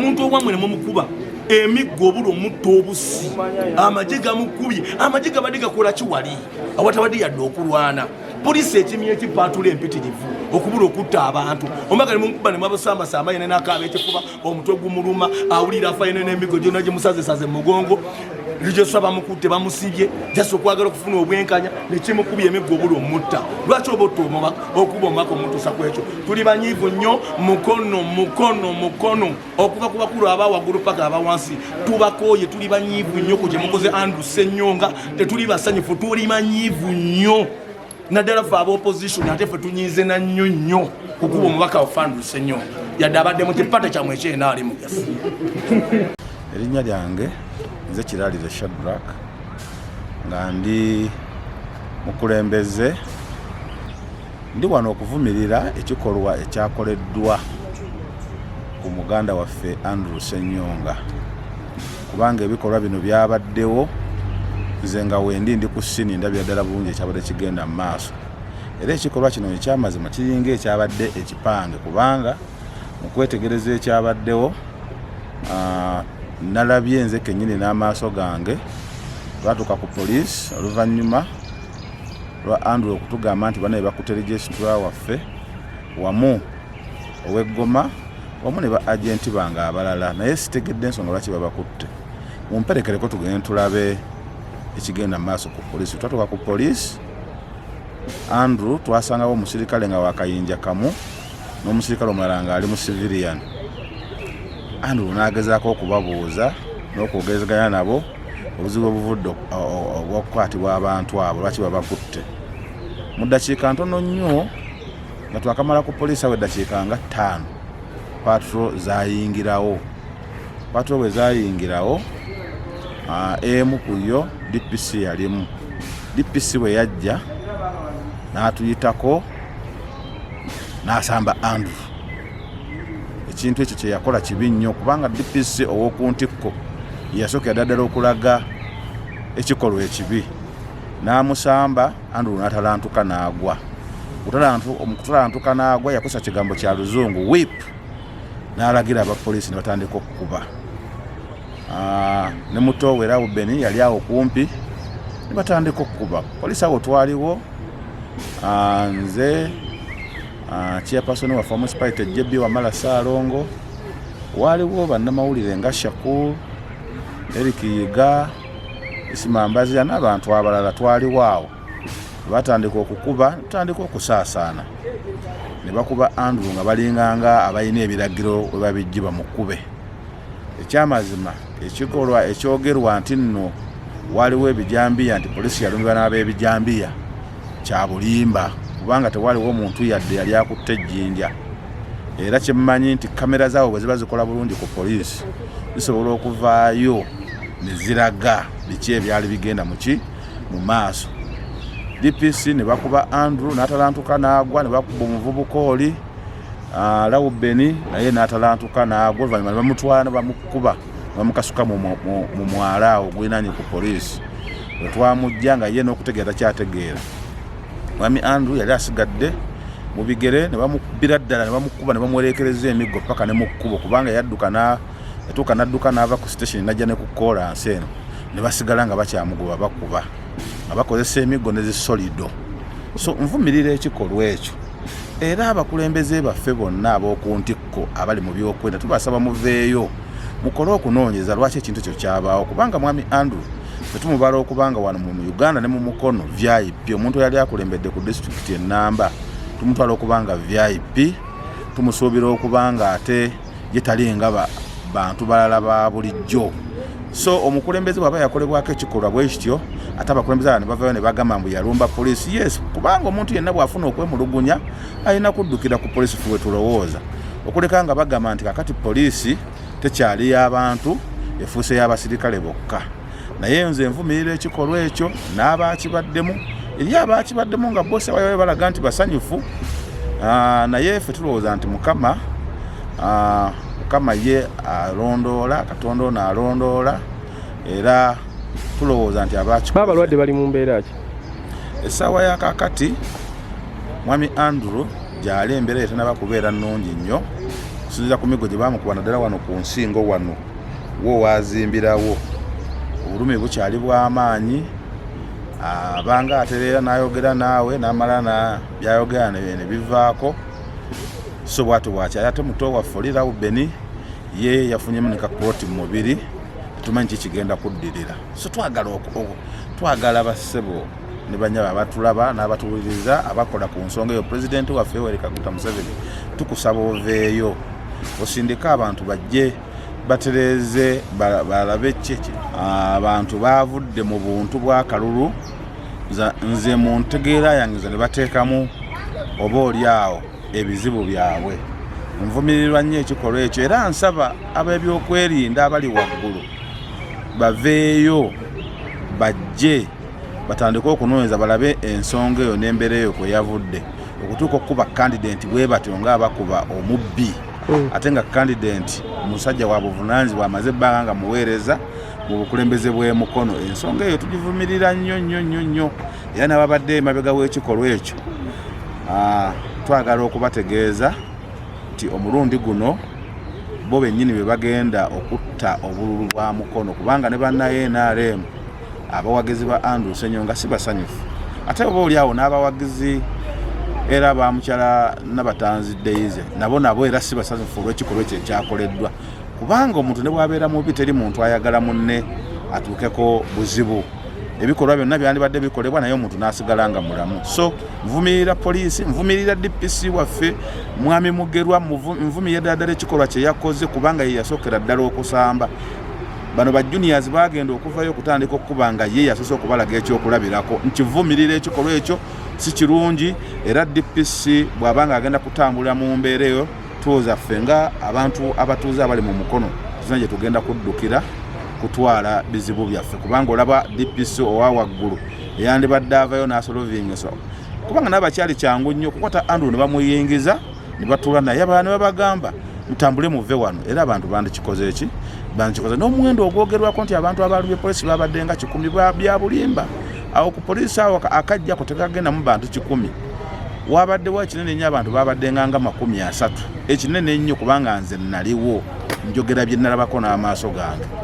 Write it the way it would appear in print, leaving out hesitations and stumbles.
omuntu owamwe ne mumukuba emiggo obulo omutta obusi amagye gamukubye amagye gabadde gakola kiwali awatabadde yadde okulwana poliisi ekimye ekipatula empitirivu okubula okutta abantu omagale munkuba ne mwabasamasa yene n'akaaba ekifuba omutwe gumuluma awulira afa yene n'emiggo gyonna gye musazesaze mu mugongo lijosa bamukutte bamusibye jasa okwagala okufuna obwenkanya nekimukubye emiggo obula omutta lwaki oba ottooma okuba omwaka omutuusa ku ekyo tuli banyiivu nnyo mukono okuva ku bakulu abawaggulu paka abawansi tubakooye tuli banyiivu nnyo ku gyemukoze Andrew Ssenyonga tetuli basanyufu tuli manyiivu nnyo naddala ffe ab'opposition ate ffe tunyiize na nnyo kukuba omubaka wa Andrew Ssenyonga yadde abadde mu kipata kyammwe ekyena ali mugasi. Erinnya lyange nze Kiralire Shadrack nga ndi mukulembeze ndi wano okuvumirira ekikolwa ekyakoleddwa ku muganda waffe Andrew Ssenyonga kubanga ebikolwa bino byabaddewo nze nga wendi ku ssini ndabira ddala bulungi ekyabadde kigenda mu maaso era ekikolwa kino ekyamazima kiringa ekyabadde ekipange kubanga mu kwetegereza ekyabaddewo nalabye nze kennyini n'amaaso gange lwatuuka ku poliisi oluvannyuma lwa Andrew okutugamba nti banaye bakutte regisitula waffe wamu ow'eggoma wamu ne ba agenti bange abalala naye sitegedde ensonga lwaki babakutte mumperekereko tugende tulabe ekigenda mu maaso ku poliisi. Twatuuka ku poliisi Andrew twasangawo omusirikale nga wakayinja kamu n'omusirikale omulala nga ali mu civilian. Andrew n'agezaako okubabuuza n'okwogezaganya nabo obuzibu obuvudde obw'okukwatibwa abantu abo lwaki babakutte. Mu ddakiika ntono nnyo nga twakamala ku poliisi awo eddakiika nga 5 patro zaayingirawo. Patro bwe zaayingirawo emu ku yo DPC yalimu. DPC bwe yajja n'atuyitako n'asamba Andrew. Ekintu ekyo kye yakola kibi nnyo kubanga DPC ow'okuntikko yasookera ddala okulaga ekikolwa ekibi n'amusamba Andrew n'atalantuka n'agwa. Omukutalantuka n'agwa yakosa kigambo kya Luzungu whip n'alagira abapoliisi ne batandika okukuba. Ne muto we Rawubeni yali awo kumpi ne batandika okukuba. Poliisi awo twaliwo nze chairperson wa former spite JB Wamala Saalongo waliwo bannamawulire nga Shakur Eric Yiga Isimambazi n'abantu abalala twaliwo awo batandika okukuba tutandika okusaasaana ne bakuba Andrew nga balinganga abayina ebiragiro we babijjiba mu kkube. Ekyamazima ekikolwa ekyogerwa nti nno waliwo ebijambiya nti poliisi yalumbibwa n'ab'ebijambiya kya bulimba kubanga tewaliwo omuntu yadde yali akutte ejjinja. Era kyemmanyi nti kamera zaawo bwe ziba zikola bulungi ku poliisi zisobola okuvaayo ne ziraga biki ebyali bigenda mu maaso. DPC ne bakuba Andrew n'atalantuka n'agwa ne bakuba omuvubuka oli Rawubeni naye n'atalantuka n'agwa oluvannyuma ne bamutwala ne bamukuba bamukasuka mu mwala ogulinaanye ku poliisi. Bwe twamujja nga ye n'okutegeera takyategeera. Mwami Andrew yali asigadde mu bigere ne bamukubira ddala ne bamukuba ne bamwerekereza emiggo paka ne mu kkubo kubanga yatuuka n'adduka n'ava ku station n'ajja ne ku koolansi eno ne basigala nga bakyamugoba bakuba nga bakozesa emiggo ne zisolido. So nvumirira ekikolwa ekyo era abakulembeze baffe bonna ab'oku ntikko abali mu byokwenda tubasaba muveeyo mukole okunoonyeza lwaki ekintu ekyo kyabaawo kubanga mwami Andrew tetumubala okubanga wano mu Uganda ne mu Mukono VIP omuntu yali akulembedde ku district ennamba tumutwala okubanga VIP tumusuubira okubanga ate ye talinga bantu balala ba bulijjo. So omukulembeze bw'aba yakolebwako ekikolwa bwe kityo ate abakulembeze ne bavaayo ne bagamba mbu yalumba poliisi. Yes, kubanga omuntu yenna bw'afuna okwemulugunya alina kuddukira ku poliisi fuwe tulowooza okuleka nga bagamba nti kakati poliisi tekyali y'abantu efuuse y'abasirikale bokka. Naye nze nvumirira ekikolwa ekyo n'abaakibaddemu eri abaakibaddemu nga bose abayo balaga nti basanyufu. Naye ffe tulowooza nti Mukama ye alondoola, Katonda ono alondoola era tulowooza nti abaakikola. Abalwadde bali mu mbeera ki? Essaawa ya kaakati mwami Andrew gy'ali embeera ye tennaba kubeera nnungi nnyo sinzira ku migo gye bamukuba naddala wano ku nsingo wano wo wazimbirawo obulumi bukyali bw'amaanyi abanga atereera n'ayogera naawe n'amala byayogera ne bivaako so bwatu bwakyali ate muto waffe oli Rawubeni ye yafunyemu ne kakooti mu mubiri tumanyi kikigenda kuddirira so twagala bassebo ne banyaba abatulaba n'abatuwuliriza abakola ku nsonga eyo pulezidenti waffe Yoweri Kaguta Museveni tukusaba oveeyo osindika abantu bajje batereze balabe kyeki abantu bavudde mu buntu bwa kalulu nze mu ntegeera yange ne bateekamu oba oli awo ebizibu byabwe nvumirirwa nnyo ekikolwa ekyo era nsaba ab'ebyokwerinda abali waggulu baveeyo bajje batandike okunoonyeza balabe ensonga eyo n'embeera eyo kwe yavudde okutuuka okuba kandidenti bwe batyo ng'abakuba omubbi ate nga kandidenti musajja wa buvunaanyizibwa amaze ebbanga nga muweereza mu bukulembeze bw'emukono ensonga eyo tugivumirira nnyo era n'ababadde emabega w'ekikolwa ekyo twagala okubategeeza nti omulundi guno bo bennyini be bagenda okutta obululu bwa mukono kubanga ne bannaye NRM abawagizi ba Andrew Ssenyonga si basanyufu ate oba oli awo n'abawagizi era bamukyala Nabatanzi Daisy nabo era si basanyufu olw'ekikolwa ekyo ekyakoleddwa kubanga omuntu ne bwabeera mubi teri muntu ayagala munne atuukeko buzibu ebikolwa byonna byandibadde bikolebwa naye omuntu n'asigala nga mulamu so nvumirira poliisi nvumirira DPC waffe Mwami Mugerwa nvumirira ddala ekikolwa kye yakoze kubanga ye yasookera ddala okusamba bano ba juniors bagenda okuvayo okutandika okuba nga ye yasoose okubalaga ekyokulabirako nkivumirira ekikolwa ekyo si kirungi era DPC bw'abanga agenda kutambulira mu mbeera eyo tuwozaffe nga abantu abatuuze abali mu mukono tuzina gye tugenda kuddukira kutwala bizibu byaffe kubanga olaba DPC owa waggulu eyandibadde avayo n'asolovinga kubanga n'abakyali kyangu nnyo okukwata Andrew ne bamuyingiza ne batuula naye abalala ne babagamba mutambule muve wano era abantu bandikikoze eki bandikikoze n'omuwendo ogwogerwako nti abantu abalumye poliisi babadde nga 10 bya bulimba awo ku poliisi awo akajjako tekagenda mu bantu 10 wabaddewo ekinene nnyo abantu babadde nga 30 ekinene ennyo kubanga nze naliwo njogera bye nalabako n'amaaso gange